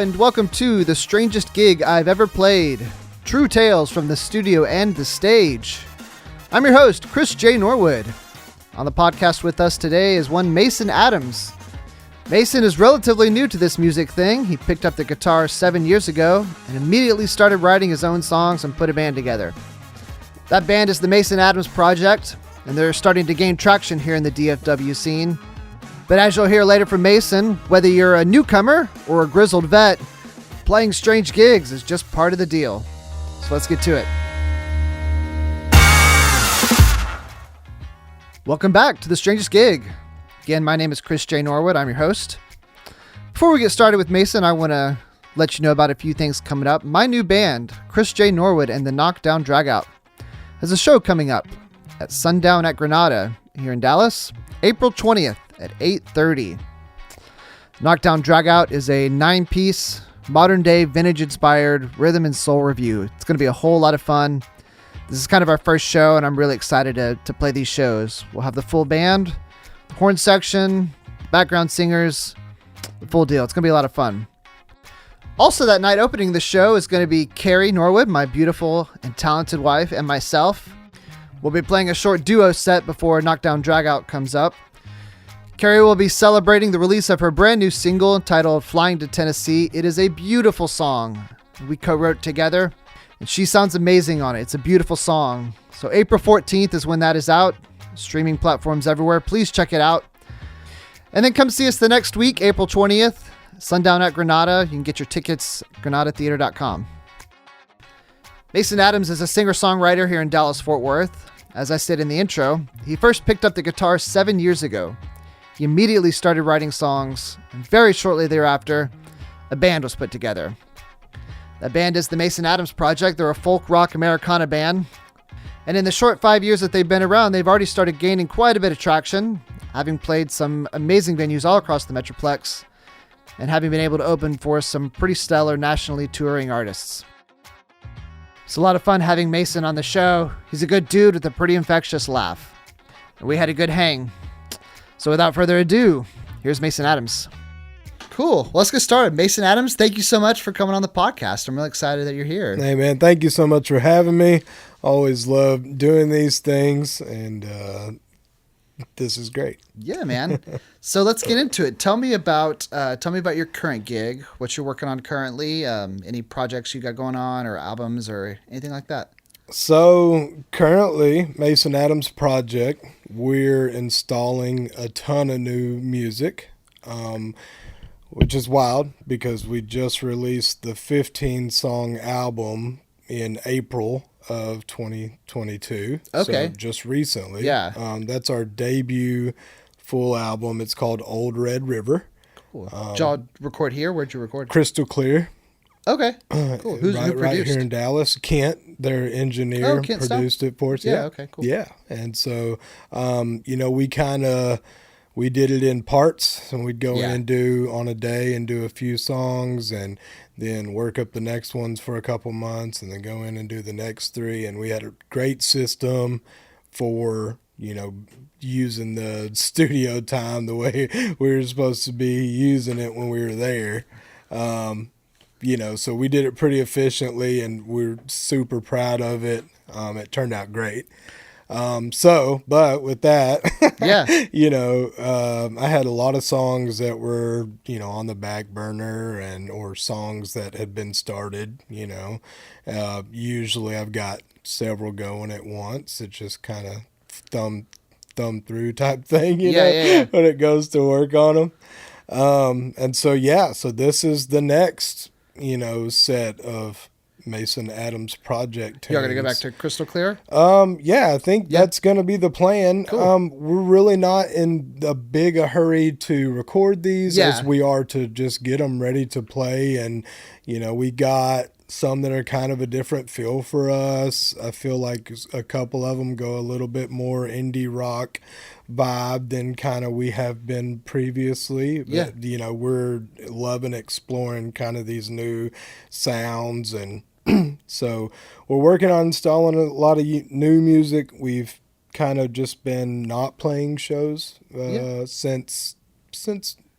and welcome to the strangest gig I've ever played. True tales from the studio and the stage. I'm your host, Chris J. Norwood. On the podcast with us today is one Mason Adams. Mason is relatively new to this music thing. He picked up the guitar 7 years ago and immediately started writing his own songs and put a band together. That band is the Mason Adams Project, and they're starting to gain traction here in the DFW scene. But as you'll hear later from Mason, whether you're a newcomer or a grizzled vet, playing strange gigs is just part of the deal. So let's get to it. Welcome back to The Strangest Gig. Again, my name is Chris J. Norwood. I'm your host. Before we get started with Mason, I want to let you know about a few things coming up. My new band, Chris J. Norwood and the Knockdown Dragout, has a show coming up at Sundown at Granada here in Dallas, April 20th at 8:30. Knockdown Dragout is a 9-piece, modern-day, vintage-inspired rhythm and soul review. It's going to be a whole lot of fun. This is kind of our first show, and I'm really excited to play these shows. We'll have the full band, the horn section, background singers, the full deal. It's going to be a lot of fun. Also that night opening the show is going to be Carrie Norwood, my beautiful and talented wife, and myself. We'll be playing a short duo set before Knockdown Dragout comes up. Carrie will be celebrating the release of her brand new single entitled Flying to Tennessee. It is a beautiful song we co-wrote together, and she sounds amazing on it. It's a beautiful song. So April 14th is when that is out. Streaming platforms everywhere. Please check it out. And then come see us the next week, April 20th, Sundown at Granada. You can get your tickets at granadatheater.com. Mason Adams is a singer-songwriter here in Dallas-Fort Worth. As I said in the intro, he first picked up the guitar 7 years ago. He immediately started writing songs, and very shortly thereafter, a band was put together. That band is the Mason Adams Project. They're a folk rock Americana band. And in the short 5 years that they've been around, they've already started gaining quite a bit of traction, having played some amazing venues all across the Metroplex, and having been able to open for some pretty stellar nationally touring artists. It's a lot of fun having Mason on the show. He's a good dude with a pretty infectious laugh. And we had a good hang. So without further ado, here's Mason Adams. Cool. Well, let's get started. Mason Adams, thank you so much for coming on the podcast. I'm really excited that you're here. Hey, man. Thank you so much for having me. Always love doing these things, and this is great. Yeah, man. So let's get into it. Tell me about your current gig, what you're working on currently, any projects you got going on, or albums, or anything like that. So currently, Mason Adams Project, we're installing a ton of new music, which is wild because we just released the 15-song album in April of 2022. Okay. So just recently. Yeah. That's our debut full album. It's called Old Red River. Cool. Did y'all record here? Where'd you record? Crystal Clear. Okay. Cool. Who produced? Right here in Dallas. Kent, their engineer, Kent produced it for us. Yeah. Okay. Cool. Yeah. And so, we did it in parts, and we'd go in and do on a day and do a few songs, and then work up the next ones for a couple months, and then go in and do the next three. And we had a great system for, using the studio time the way we were supposed to be using it when we were there. So we did it pretty efficiently, and we're super proud of it. It turned out great. But with that, I had a lot of songs that were, on the back burner or songs that had been started, usually I've got several going at once. It's just kind of thumb through type thing, when it goes to work on them. So this is the next, set of Mason Adams Project tunes. You're going to go back to Crystal Clear? I think that's going to be the plan. Cool. We're really not in a big a hurry to record these as we are to just get them ready to play. And, we got some that are kind of a different feel for us. I feel like a couple of them go a little bit more indie rock vibe than kind of we have been previously. But, we're loving exploring kind of these new sounds, and so we're working on installing a lot of new music. We've kind of just been not playing shows since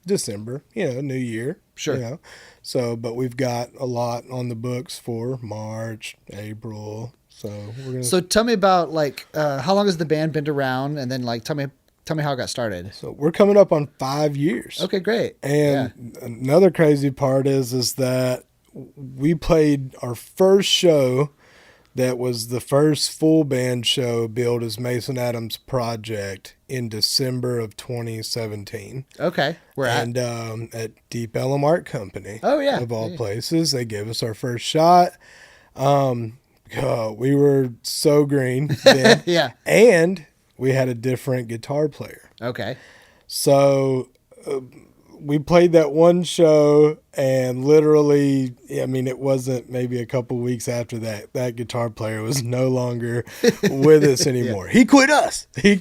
December, New Year. Sure. You know? So, but we've got a lot on the books for March, April. So we're gonna. So tell me about like how long has the band been around, and then like tell me how it got started. So we're coming up on 5 years. Okay, great. And another crazy part is that we played our first show. That was the first full band show billed as Mason Adams' project in December of 2017. Okay, where at Deep Ellum Art Company. Oh yeah, of all places. They gave us our first shot. We were so green then. Yeah, and we had a different guitar player. Okay, so we played that one show, and literally, I mean, it wasn't maybe a couple weeks after that guitar player was no longer with us anymore. Yeah. He quit us. You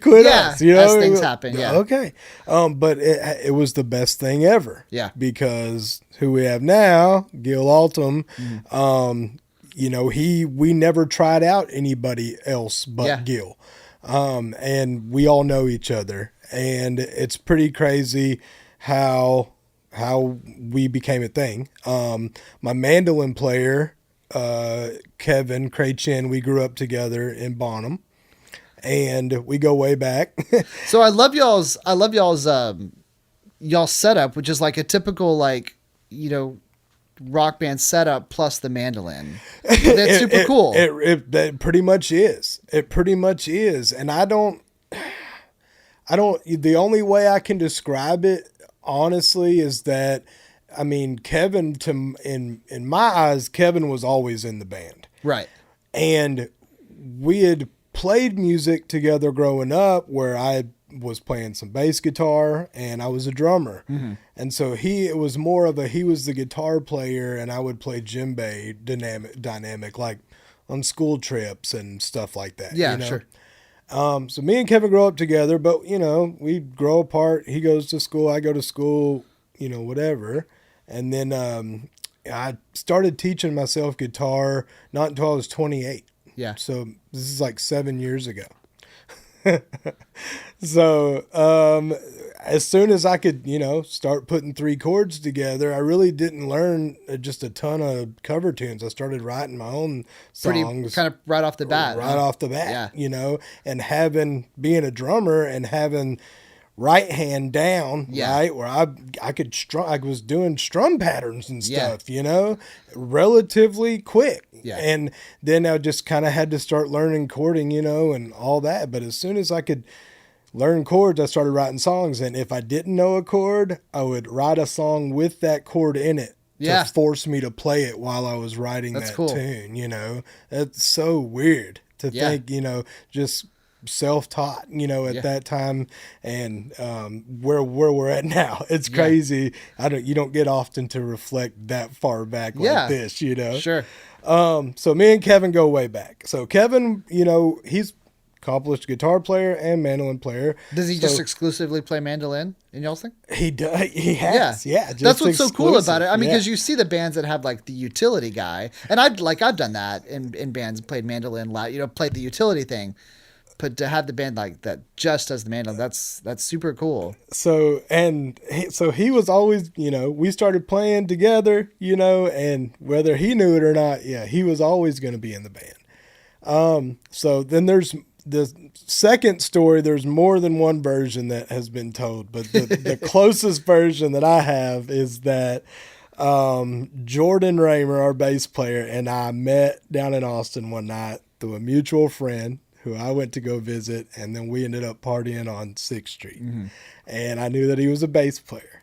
know, as things happen. Yeah. Okay. But it was the best thing ever. Yeah. Because who we have now, Gil Altum, you know, we never tried out anybody else but Gil. And we all know each other, and it's pretty crazy how we became a thing. My mandolin player, Kevin Cray-Chin, we grew up together in Bonham, and we go way back. So I love y'all's y'all setup, which is like a typical, like, you know, rock band setup plus the mandolin. That's super cool. It pretty much is. It pretty much is. And I don't, the only way I can describe it honestly is that, I mean, Kevin, in my eyes, Kevin was always in the band. Right. And we had played music together growing up, where I was playing some bass guitar and I was a drummer. Mm-hmm. And so he was the guitar player, and I would play djembe dynamic, like on school trips and stuff like that. Yeah, you know? Sure. So me and Kevin grow up together, but, you know, we grow apart. He goes to school, I go to school, you know, whatever. And then I started teaching myself guitar not until I was 28. Yeah. So this is like 7 years ago. So as soon as I could, you know, start putting 3 chords together, I really didn't learn just a ton of cover tunes. I started writing my own songs. Kind of right off the bat. Yeah. You know, and being a drummer and having right hand down, right, where I could strum, I was doing strum patterns and stuff, you know, relatively quick. Yeah. And then I just kind of had to start learning chording, you know, and all that. But as soon as I could learn chords, I started writing songs. And if I didn't know a chord, I would write a song with that chord in it to force me to play it while I was writing that tune, you know. That's so weird to think, you know, just self-taught, you know, at that time, and where we're at now. It's crazy. You don't get often to reflect that far back like this, you know. Sure. So me and Kevin go way back. So Kevin, you know, he's accomplished guitar player and mandolin player. Does he just exclusively play mandolin in y'all's thing? He does. He has. Yeah. That's what's so cool about it. I mean, because you see the bands that have like the utility guy, and I've done that in bands, played mandolin, you know, played the utility thing. But to have the band like that just does the mandolin, that's super cool. So he was always, you know, we started playing together, you know, and whether he knew it or not, he was always going to be in the band. So then there's the second story. There's more than one version that has been told, but the closest version that I have is that Jordan Raymer, our bass player, and I met down in Austin one night through a mutual friend who I went to go visit, and then we ended up partying on 6th Street. Mm-hmm. And I knew that he was a bass player.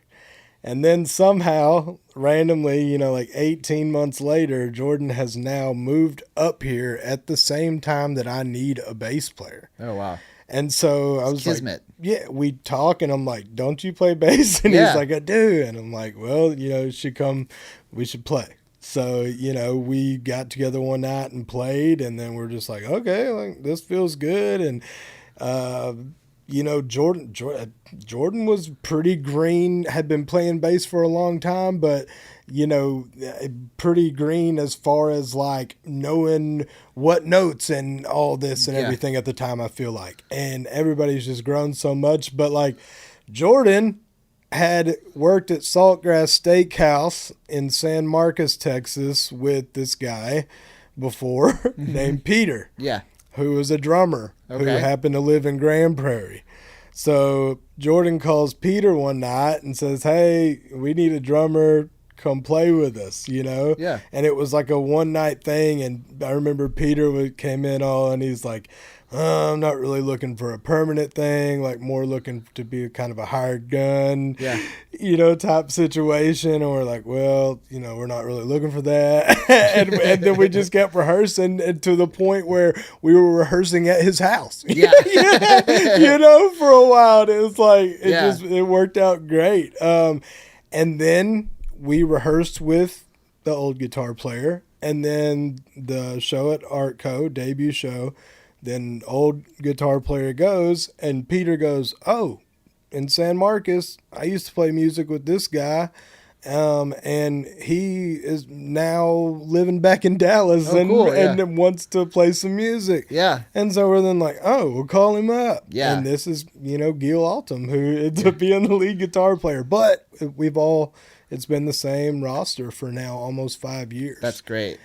And then somehow, randomly, you know, like 18 months later, Jordan has now moved up here at the same time that I need a bass player. Oh, wow. And so I was Kismet. like, we talk, and I'm like, don't you play bass? And he's like, I do. And I'm like, well, you know, we should play. So, you know, we got together one night and played, and then we're just like, okay, like this feels good. And, you know, Jordan was pretty green, had been playing bass for a long time, but, you know, pretty green as far as like knowing what notes and all this and everything at the time, I feel like. And everybody's just grown so much. But like Jordan had worked at Saltgrass Steakhouse in San Marcos, Texas with this guy before named Peter. Yeah. Who was a drummer who happened to live in Grand Prairie. So Jordan calls Peter one night and says, "Hey, we need a drummer. Come play with us," you know? Yeah. And it was like a one night thing. And I remember Peter came in and he's like, "I'm not really looking for a permanent thing, like more looking to be kind of a hired gun, you know, type situation." And we're like, "Well, you know, we're not really looking for that." and then we just kept rehearsing, and to the point where we were rehearsing at his house. Yeah. You know, for a while. And it was like, it worked out great. And then we rehearsed with the old guitar player, and then the show at Artco, debut show, then old guitar player goes, and Peter goes, "Oh, in San Marcos, I used to play music with this guy, and he is now living back in Dallas and wants to play some music." Yeah. And so we're then like, "Oh, we'll call him up." Yeah. And this is, you know, Gil Altum, who ends up being the lead guitar player. But it's been the same roster for now almost 5 years. That's great.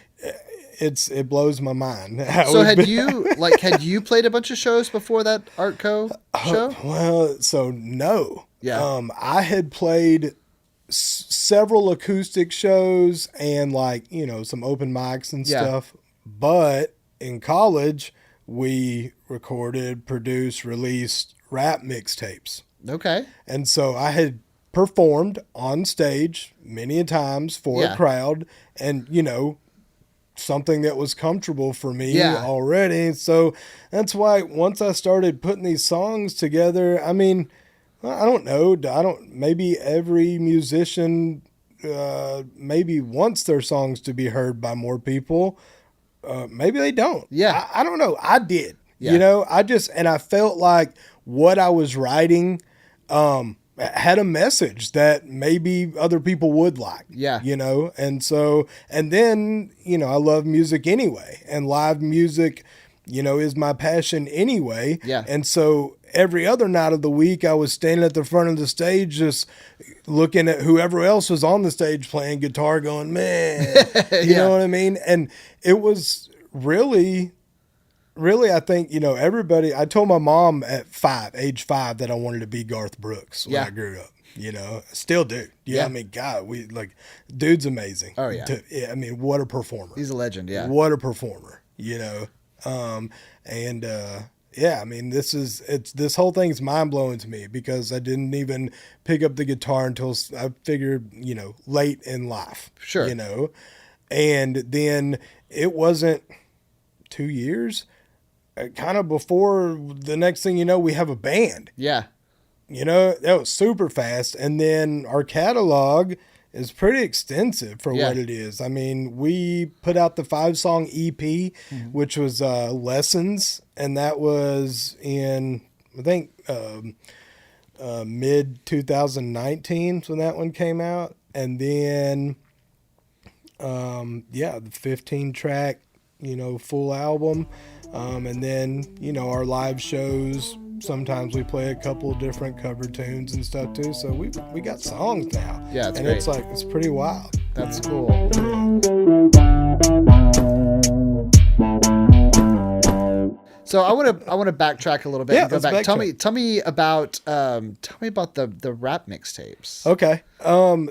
It blows my mind. So had you played a bunch of shows before that Artco show? Well, so no. Yeah. I had played several acoustic shows and, like, you know, some open mics and stuff. But in college, we recorded, produced, released rap mixtapes. Okay. And so I had performed on stage many a times for a crowd, and, you know, something that was comfortable for me already. So that's why once I started putting these songs together, I mean, I don't know. Maybe every musician maybe wants their songs to be heard by more people. Maybe they don't. Yeah. I don't know. I did. Yeah. You know, I felt like what I was writing had a message that maybe other people would like. Yeah. You know, and then, you know, I love music anyway, and live music, you know, is my passion anyway. Yeah. And so every other night of the week, I was standing at the front of the stage just looking at whoever else was on the stage playing guitar going, "Man," you know what I mean? And it was really, I think, you know, I told my mom at age 5 that I wanted to be Garth Brooks when I grew up, you know, I still do. Yeah. I mean, God, dude's amazing. Oh yeah. I mean, what a performer. He's a legend. Yeah. What a performer, you know? I mean, this whole thing's mind blowing to me because I didn't even pick up the guitar until I figured, you know, late in life. Sure. You know, and then it wasn't 2 years. Kind of before the next thing you know, we have a band. Yeah. You know, that was super fast. And then our catalog is pretty extensive for what it is. I mean, we put out the 5-song EP, which was Lessons. And that was in, I think, mid 2019 when that one came out. And then, the 15-track, you know, full album. And then, you know, our live shows, sometimes we play a couple of different cover tunes and stuff too. So we got songs now. Yeah, it's and great. It's pretty wild. That's cool. So I want to backtrack a little bit and go back. Tell me about the rap mixtapes. Okay.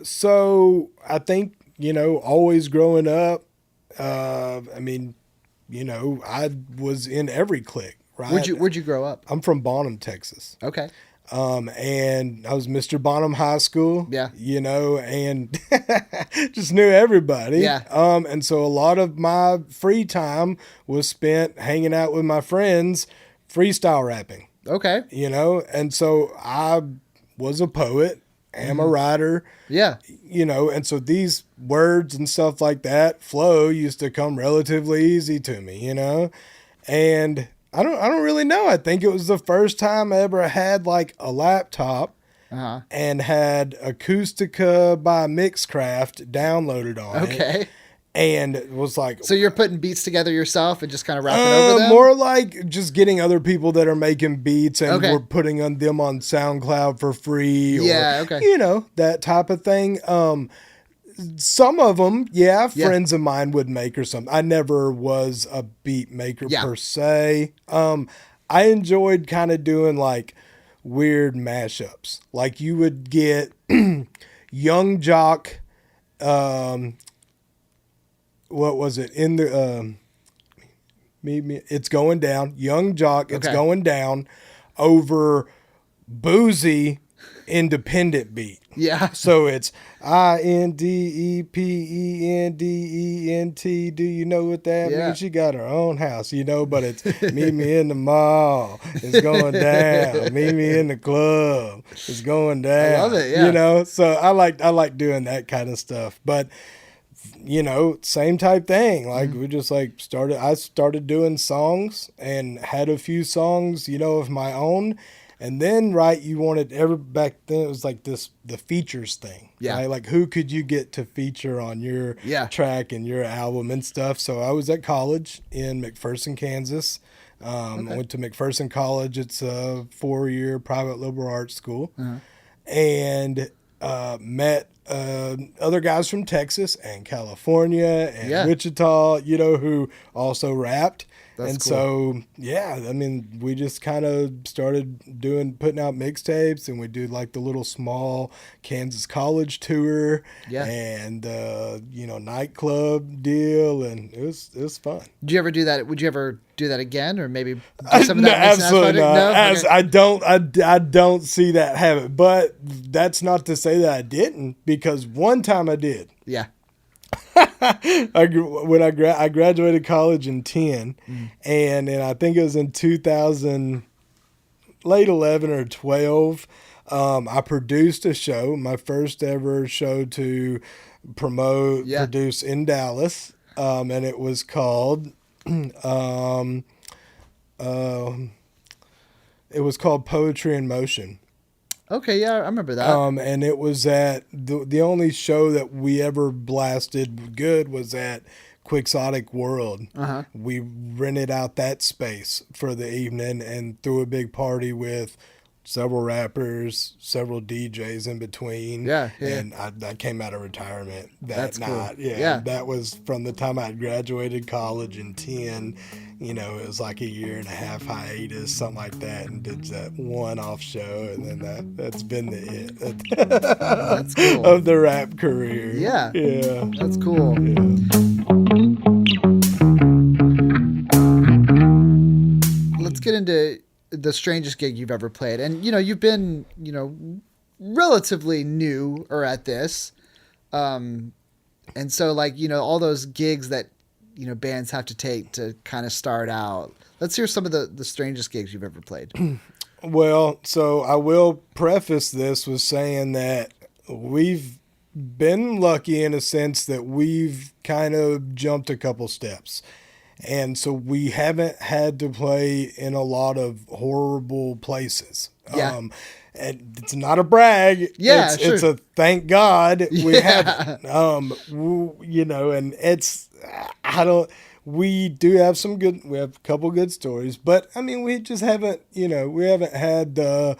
So I think, you know, always growing up, I mean, you know, I was in every clique, right? Where'd you grow up? I'm from Bonham, Texas. Okay. And I was Mr. Bonham High School. Yeah. You know, and just knew everybody. Yeah. And so a lot of my free time was spent hanging out with my friends, freestyle rapping. Okay. You know, and so I was a poet. Am a writer. Yeah. You know, and so these words and stuff like that, flow, used to come relatively easy to me, you know? And I don't really know. I think it was the first time I ever had like a laptop and had Acoustica by Mixcraft downloaded on it. Okay. And it was like, so you're putting beats together yourself and just kind of rapping over them? More like just getting other people that are making beats and Okay. we're putting them on SoundCloud for free. Yeah, or, okay. You know, that type of thing. Some of them, friends of mine would make or something. I never was a beat maker per se. I enjoyed kind of doing like weird mashups. Like you would get Young Jock, what was it in the It's Going Down, Young Jock, It's Going Down, over Boozy independent beat. Yeah. So it's INDEPENDENT. Do you know what that means? She got her own house, you know, but it's meet me in the mall. It's going down. Meet me in the club. It's going down. I love it. Yeah. You know, so I like doing that kind of stuff. But you know, same type thing. Like we just like I started doing songs and had a few songs, you know, of my own. And then, you wanted back then it was like the features thing. Yeah. Right? Like who could you get to feature on your track and your album and stuff. So I was at college in McPherson, Kansas. I went to McPherson College. It's a 4-year private liberal arts school. And met other guys from Texas and California and Wichita, you know, who also rapped. That's cool. So, I mean, we just kind of started putting out mixtapes, and we do like the little small Kansas college tour and, you know, nightclub deal. And it was fun. Did you ever do that? Would you ever do that again, or maybe do some of that? Absolutely not. No? I don't see that habit, but that's not to say that I didn't, because one time I did. Yeah. I graduated college in 10, and I think it was in 2000, late 11 or 12. I produced a show, my first ever show to produce in Dallas, and it was called Poetry in Motion. Okay, yeah, I remember that. And it was at the only show that we ever blasted good was at Quixotic World. We rented out that space for the evening and threw a big party with several rappers, several DJs in between. And I came out of retirement that night. Cool. That was from the time I graduated college in 10. You know, it was like a year and a half hiatus, something like that, and did that one-off show, and then that's been the it that's cool. of the rap career. Yeah. That's cool. Let's get into the strangest gig you've ever played. And, you know, you've been, you know, relatively new or at this. And so, like, you know, all those gigs that, you know, bands have to take to kind of start out. Let's hear some of the strangest gigs you've ever played. Well, so I will preface this with saying that we've been lucky in a sense that we've kind of jumped a couple steps. And so we haven't had to play in a lot of horrible places. And it's not a brag. It's a thank God we haven't. You know, and we do have we have a couple good stories, but I mean, we just haven't, you know, we haven't had the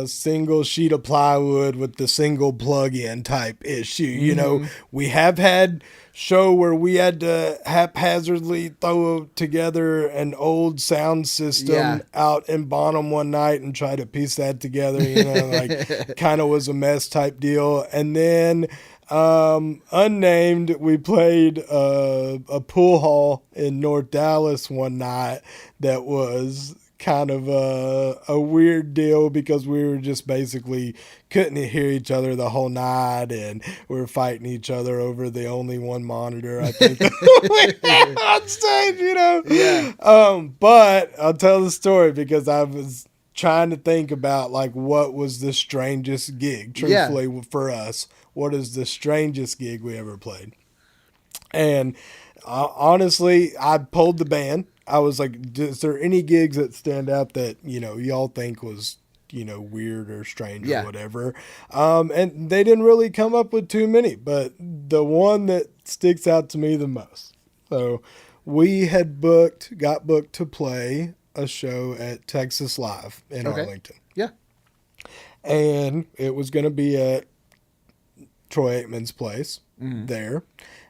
single sheet of plywood with the single plug-in type issue. You know, we have had show where we had to haphazardly throw together an old sound system out in Bonham one night and try to piece that together, you know, like kind of was a mess type deal. And then unnamed, we played a pool hall in North Dallas one night that was kind of a weird deal because we were just basically couldn't hear each other the whole night, and we were fighting each other over the only one monitor I think on stage, you know. But I'll tell the story because I was trying to think about like what was the strangest gig, truthfully, for us. What is the strangest gig we ever played? And honestly, I polled the band. I was like, is there any gigs that stand out that, you know, y'all think was weird or strange or whatever. And they didn't really come up with too many, but the one that sticks out to me the most. So we got booked to play a show at Texas Live in Arlington. Yeah. And it was going to be at Troy Aikman's place there.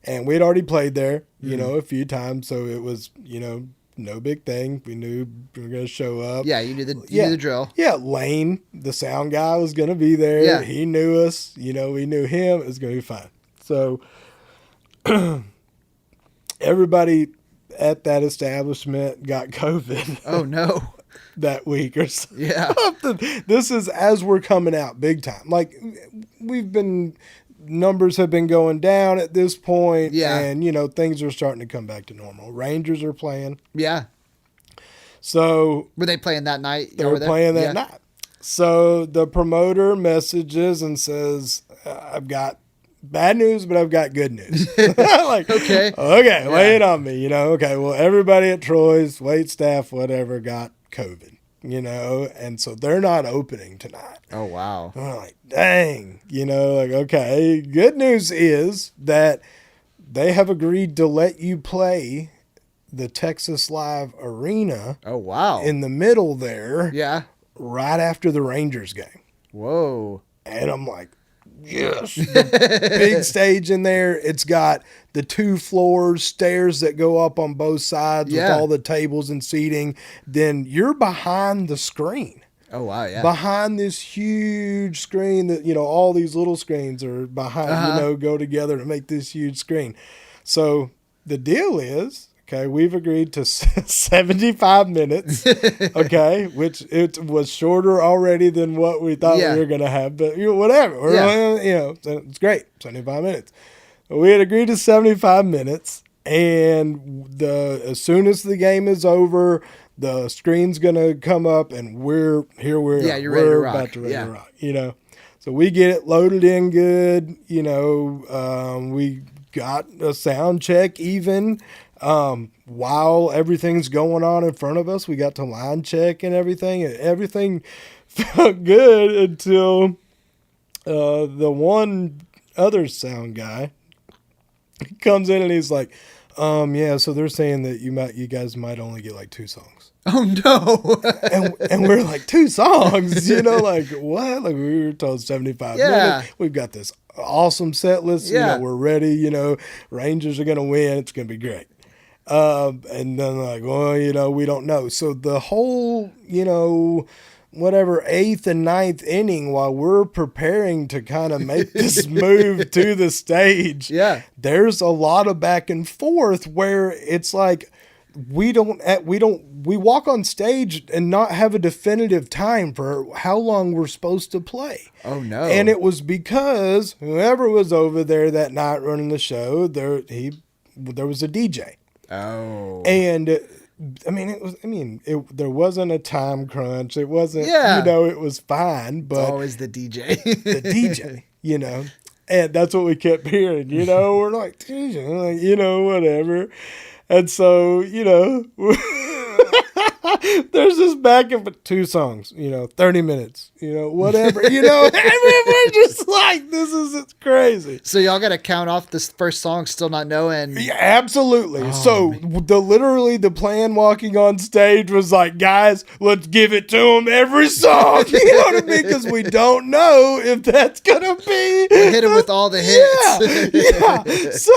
And we had already played there, a few times. So it was, no big thing. We knew we were going to show up. Yeah, you knew the drill. Yeah, Lane, the sound guy, was going to be there. Yeah. He knew us. We knew him. It was going to be fine. So everybody at that establishment got COVID. Oh, no. That week or so. Yeah. This is as we're coming out big time. Like, numbers have been going down at this point. Yeah. And, things are starting to come back to normal. Rangers are playing. Yeah. So. Were they playing that night? They were playing that night. So the promoter messages and says, I've got bad news, but I've got good news. Like, okay, lay it on me, Okay, well, everybody at Troy's, wait staff, whatever, got COVID, and so they're not opening tonight. Oh, wow. And we're like, dang, okay. Good news is that they have agreed to let you play the Texas Live Arena. Oh, wow. In the middle there. Yeah. Right after the Rangers game. Whoa. And I'm like, yes. Big stage in there. It's got the 2 floors, stairs that go up on both sides with all the tables and seating. Then you're behind the screen. Oh, wow, yeah. Behind this huge screen that, all these little screens are behind, go together to make this huge screen. So the deal is, okay, we've agreed to 75 minutes, okay, which it was shorter already than what we thought we were going to have, but whatever. It's great, 75 minutes. We had agreed to 75 minutes, and as soon as the game is over, the screen's going to come up, and we're you're ready to rock. About to ready to rock, So we get it loaded in good, we got a sound check even. While everything's going on in front of us, we got to line check and everything. And everything felt good until the one other sound guy comes in and he's like, so they're saying that you guys might only get like 2 songs. Oh no. and we're like, 2 songs, like what? Like we were told 75 minutes. We've got this awesome set list. We're ready, Rangers are going to win. It's going to be great. And then like, well, we don't know. So the whole, whatever 8th and 9th inning, while we're preparing to kind of make this move to the stage, there's a lot of back and forth where it's like, we walk on stage and not have a definitive time for how long we're supposed to play. Oh no. And it was because whoever was over there that night running the show, there was a DJ. Oh. And there wasn't a time crunch. It wasn't, it was fine, but it's always the DJ. The DJ, and that's what we kept hearing, we're like, DJ, whatever. And so, there's this back and 2 songs, 30 minutes, whatever, and we're just like, this is crazy. So y'all got to count off this first song, still not knowing. Yeah, absolutely. Oh, so literally the plan walking on stage was like, guys, let's give it to them every song. You know what I mean? Because we don't know if that's going to be. We'll hit them with all the hits.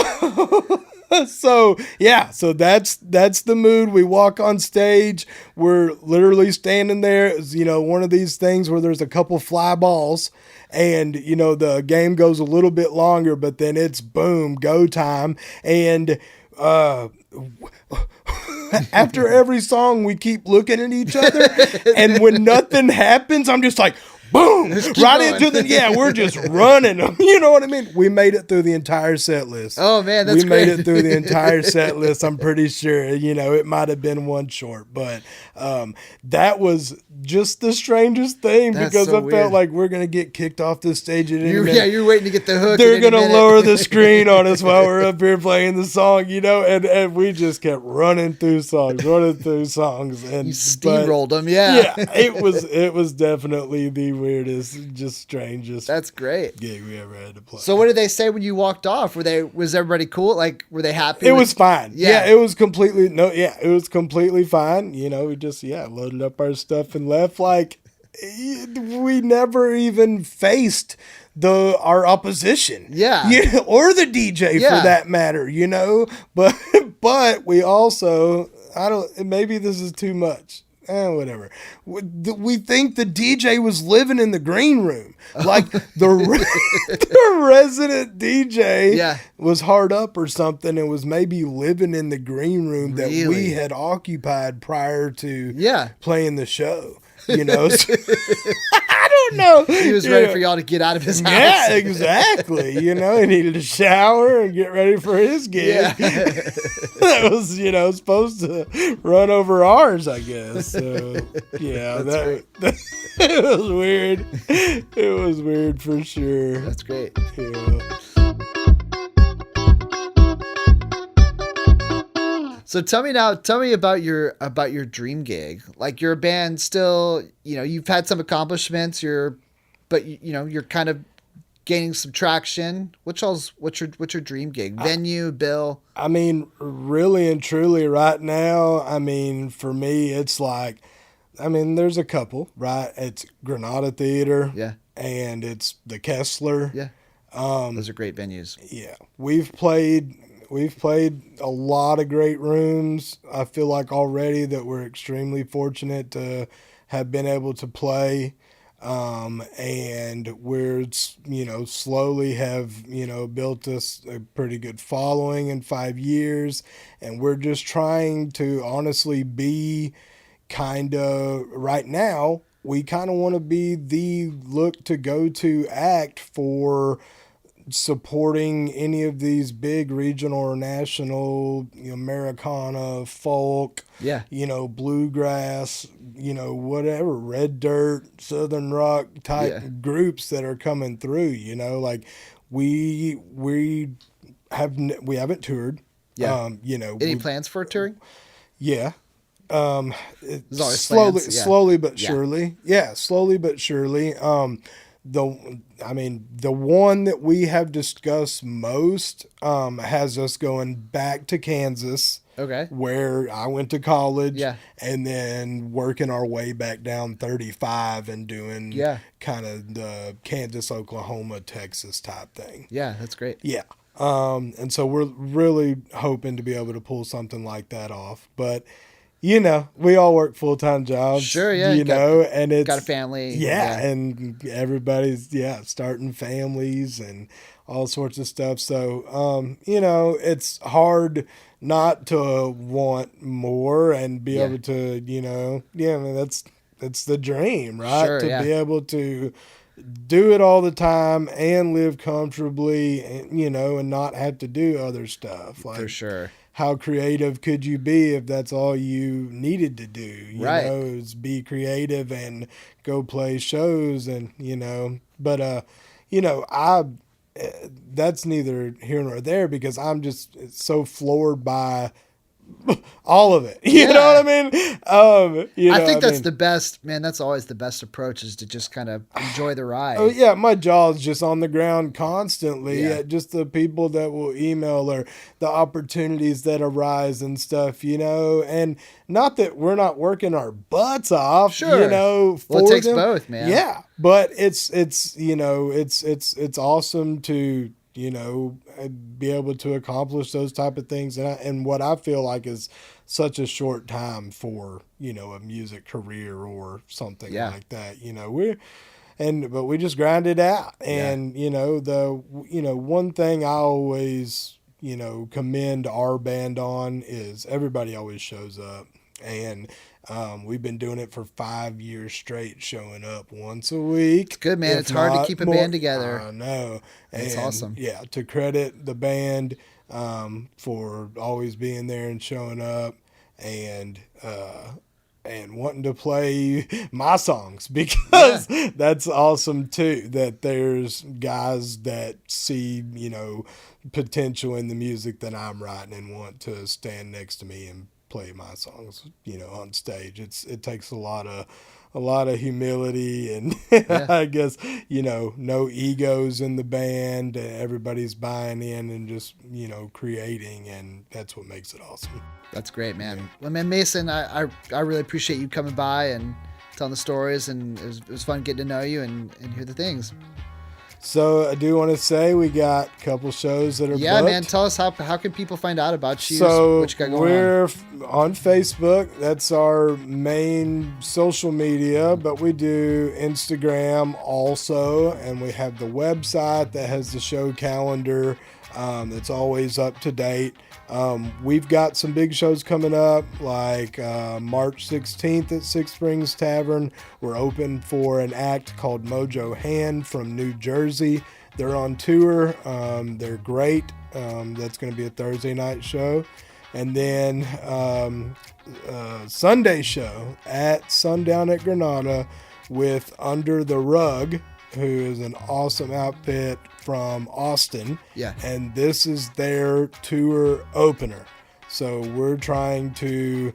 Yeah. So that's the mood. We walk on stage. We're literally standing there. It's, one of these things where there's a couple fly balls and, the game goes a little bit longer, but then it's boom, go time. And, after every song, we keep looking at each other. And when nothing happens, I'm just like, boom, Just keep right going. into we're just running them. You know what I mean? We made it through the entire set list. Oh man, that's great. We made it through the entire set list. I'm pretty sure, it might have been one short, but that was just the strangest thing because so I weird. felt like we're going to get kicked off the stage at any minute. Yeah, you're waiting to get the hook. They're going to lower the screen on us while we're up here playing the song, and we just kept running through songs. And you steamrolled them, yeah. Yeah, it was definitely the weirdest, just strangest. That's great. Gig we ever had to play. So what did they say when you walked off? Was everybody cool? Like, were they happy? It was fine. Yeah. It was completely fine. We just loaded up our stuff and left. Like, we never even faced our opposition. Yeah. Or the DJ for that matter, But we also, maybe this is too much. Whatever. We think the DJ was living in the green room. Like the resident DJ was hard up or something and was maybe living in the green room that we had occupied prior to playing the show. I don't know. He was ready for y'all to get out of his house. Yeah, exactly. He needed to shower and get ready for his gig. Yeah. That was, supposed to run over ours, I guess. So, it was weird. It was weird for sure. That's great. Yeah. So tell me about your dream gig. Like, you're a band still, you've had some accomplishments, but you're kind of gaining some traction. What's your dream gig? Venue, bill? I mean, really and truly right now, for me, it's like, there's a couple, right? It's Granada Theater. Yeah. And it's the Kessler. Yeah. Those are great venues. Yeah. We've played a lot of great rooms. I feel like already that we're extremely fortunate to have been able to play. And we're, slowly have, built us a pretty good following in 5 years. And we're just trying to honestly be right now, we kind of want to be the look to go to act for supporting any of these big regional or national, Americana, folk, bluegrass, whatever, red dirt, southern rock type groups that are coming through, like we haven't toured. Yeah. Any plans for touring? Yeah. Slowly but surely. Yeah, slowly but surely. The one that we have discussed most has us going back to Kansas. Okay. Where I went to college. Yeah. And then working our way back down 35 and doing kind of the Kansas, Oklahoma, Texas type thing. Yeah, that's great. Yeah. And so we're really hoping to be able to pull something like that off. But we all work full-time jobs. Sure, yeah. And it's got a family. Yeah, and everybody's starting families and all sorts of stuff. So it's hard not to want more and be able to, that's the dream, right? Sure, to be able to do it all the time and live comfortably, and not have to do other stuff. Like, for sure. How creative could you be if that's all you needed to do? You know, is be creative and go play shows and, but, that's neither here nor there because I'm just so floored by all of it. You know what I mean? I think that's the best, man. That's always the best approach is to just kind of enjoy the ride. Oh yeah. My jaw's just on the ground constantly at just the people that will email or the opportunities that arise and stuff, and not that we're not working our butts off, for it takes them. Both, man. Yeah. But it's awesome to, be able to accomplish those type of things. And what I feel like is such a short time for, a music career or something like that, but we just grind it out. And, one thing I always, commend our band on is everybody always shows up. And We've been doing it for 5 years straight, showing up once a week. It's good, man. It's hard to keep a band together. I know. It's awesome. Yeah, to credit the band for always being there and showing up, and wanting to play my songs, because that's awesome too, that there's guys that see, potential in the music that I'm writing and want to stand next to me and play my songs, on stage. It takes a lot of humility and I guess, no egos in the band. Everybody's buying in and just, creating, and that's what makes it awesome. That's great, man. Yeah. Well, man, Mason, I really appreciate you coming by and telling the stories, and it was fun getting to know you and hear the things. So I do want to say we got a couple shows that are booked. Man, tell us how can people find out about you? So what you got going we're on Facebook. That's our main social media, but we do Instagram also, and we have the website that has the show calendar. That's always up to date. We've got some big shows coming up, like March 16th at Six Springs Tavern. We're open for an act called Mojo Hand from New Jersey. They're on tour. They're great. That's going to be a Thursday night show. And then Sunday show at Sundown at Granada with Under the Rug, who is an awesome outfit from Austin. Yeah. And this is their tour opener. So we're trying to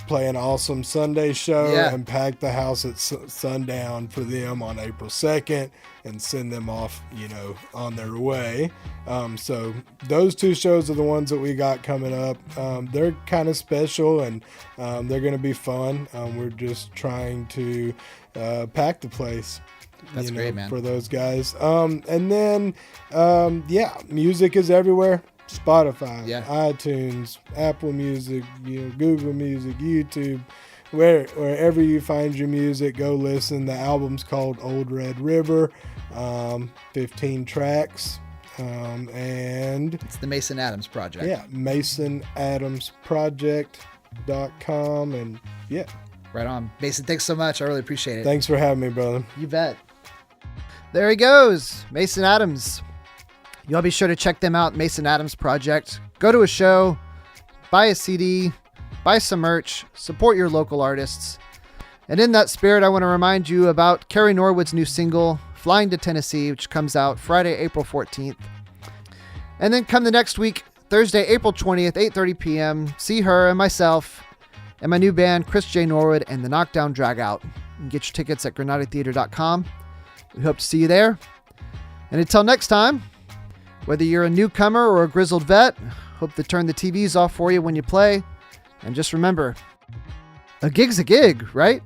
play an awesome Sunday show and pack the house at sundown for them on April 2nd and send them off, on their way. So those two shows are the ones that we got coming up. They're kind of special, and they're going to be fun. We're just trying to pack the place. That's great, man. For those guys. And then, music is everywhere. Spotify, iTunes, Apple Music, Google Music, YouTube, wherever you find your music, go listen. The album's called Old Red River, 15 tracks, and it's the Mason Adams Project. Yeah, MasonAdamsProject.com, and right on. Mason, thanks so much. I really appreciate it. Thanks for having me, brother. You bet. There he goes, Mason Adams. Y'all be sure to check them out, Mason Adams Project. Go to a show, buy a CD, buy some merch, support your local artists. And in that spirit, I want to remind you about Carrie Norwood's new single, Flying to Tennessee, which comes out Friday, April 14th. And then come the next week, Thursday, April 20th, 8:30 p.m., see her and myself and my new band, Chris J. Norwood and the Knockdown Dragout. You can get your tickets at granadatheater.com. We hope to see you there. And until next time, whether you're a newcomer or a grizzled vet, hope to turn the TVs off for you when you play. And just remember, a gig's a gig, right?